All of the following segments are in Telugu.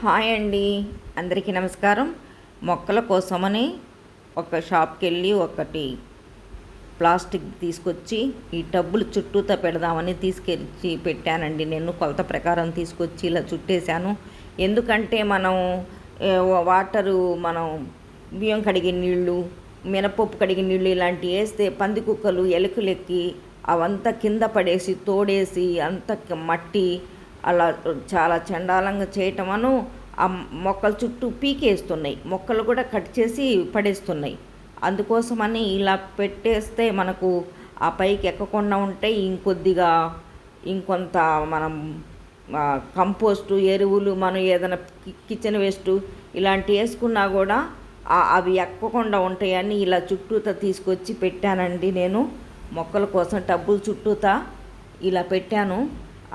హాయ్ అండి, అందరికీ నమస్కారం. మొక్కల కోసమని ఒక షాప్కి వెళ్ళి ఒకటి ప్లాస్టిక్ తీసుకొచ్చి ఈ టబ్బులు చుట్టూతా పెడదామని తీసుకెళ్ళి పెట్టానండి. నేను కొలత ప్రకారం తీసుకొచ్చి ఇలా చుట్టేశాను. ఎందుకంటే మనం వాటరు, మనం బియ్యం కడిగిన నీళ్ళు, మినపప్పు కడిగిన నీళ్ళు ఇలాంటివి వేస్తే పంది కుక్కలు ఎలుకలెక్కి అవంతా కింద పడేసి తోడేసి అంత మట్టి అలా చాలా చండాలంగా చేయటమను ఆ మొక్కల చుట్టూ పీకేస్తున్నాయి. మొక్కలు కూడా కట్ చేసి పడేస్తున్నాయి. అందుకోసమని ఇలా పెట్టేస్తే మనకు ఆ పైకి ఎక్కకుండా ఉంటాయి. ఇంకొంత మనం కంపోస్టు ఎరువులు, మనం ఏదైనా కిచెన్ వేస్ట్ ఇలాంటివి వేసుకున్నా కూడా అవి ఎక్కకుండా ఉంటాయని ఇలా చుట్టూతా తీసుకొచ్చి పెట్టానండి. నేను మొక్కల కోసం టబ్బుల చుట్టూతా ఇలా పెట్టాను.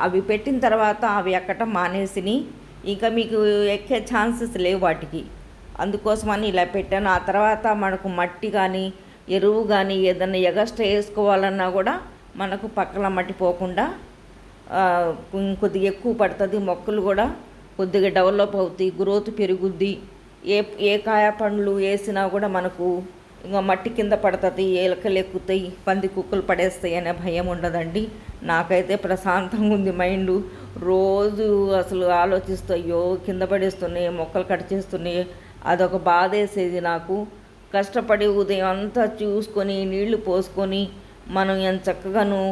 అవి పెట్టిన తర్వాత అవి ఎక్కటం మానేసిని, ఇంకా మీకు ఎక్కే ఛాన్సెస్ లేవు వాటికి. అందుకోసమని ఇలా పెట్టాను. ఆ తర్వాత మనకు మట్టి కానీ ఎరువు కానీ ఏదైనా ఎగస్ట్రా వేసుకోవాలన్నా కూడా మనకు పక్కన మట్టి పోకుండా కొద్దిగా ఎక్కువ పడుతుంది. మొక్కలు కూడా కొద్దిగా డెవలప్ అవుతాయి, గ్రోత్ పెరుగుద్ది. ఏ కాయ పండ్లు వేసినా కూడా మనకు ఇంకా మట్టి కింద పడుతుంది, ఎలకలు ఎక్కుతాయి, పంది కుక్కలు పడేస్తాయి అనే భయం ఉండదండి. నాకైతే ప్రశాంతంగా ఉంది మైండ్. రోజు అసలు ఆలోచిస్తాయో కింద పడేస్తున్నాయి, మొక్కలు కట్ చేస్తున్నాయి, అదొక బాధ వేసేది నాకు. కష్టపడి ఉదయం అంతా చూసుకొని నీళ్లు పోసుకొని మనం ఎంత చక్కగాను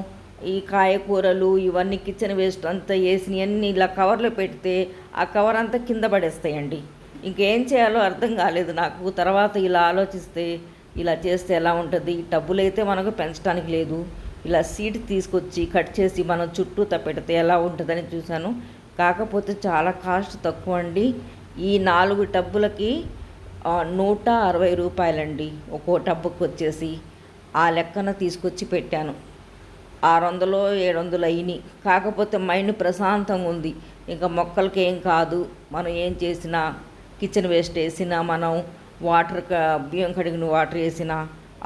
ఈ కాయకూరలు ఇవన్నీ కిచెన్ వేస్ట్ అంతా వేసినవన్నీ ఇలా కవర్లో పెడితే ఆ కవర్ అంతా కింద పడేస్తాయండి. ఇంకేం చేయాలో అర్థం కాలేదు నాకు. తర్వాత ఇలా ఆలోచిస్తే ఇలా చేస్తే ఎలా ఉంటుంది. టబ్బులు అయితే మనకు పెంచడానికి లేదు, ఇలా సీడ్ తీసుకొచ్చి కట్ చేసి మనం చుట్టూతా పెడితే ఎలా ఉంటుందని చూశాను. కాకపోతే చాలా కాస్ట్ తక్కువ అండి. ఈ 4 టబ్బులకి 160 రూపాయలండి ఒక్కో టబ్బుకి వచ్చేసి. ఆ లెక్కన తీసుకొచ్చి పెట్టాను. 600 700 అయినాయి. కాకపోతే మైండ్ ప్రశాంతంగా ఉంది. ఇంకా మొక్కలకి ఏం కాదు. మనం ఏం చేసినా కిచెన్ వేస్ట్ వేసినా, మనం బియ్యం కడిగిన వాటర్ వేసినా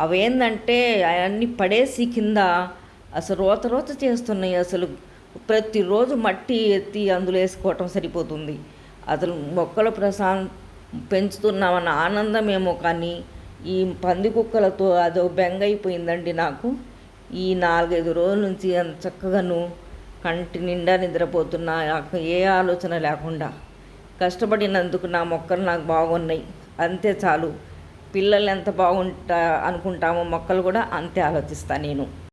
అవేందంటే అవన్నీ పడేసి కింద అసలు రోత చేస్తున్నాయి. అసలు ప్రతిరోజు మట్టి ఎత్తి అందులో వేసుకోవటం సరిపోతుంది. అసలు మొక్కలు పెంచుతున్నామన్న ఆనందమేమో కానీ ఈ పంది కుక్కలతో అదో బెంగ అయిపోయిందండి నాకు. ఈ 4-5 రోజుల నుంచి అంత చక్కగాను కంటి నిండా నిద్రపోతున్నా, ఏ ఆలోచన లేకుండా. కష్టపడినందుకు నా మొక్కలు నాకు బాగున్నాయి, అంతే చాలు. పిల్లలు ఎంత బాగుంటా అనుకుంటామో మొక్కలు కూడా అంతే ఆలోచిస్తాను నేను.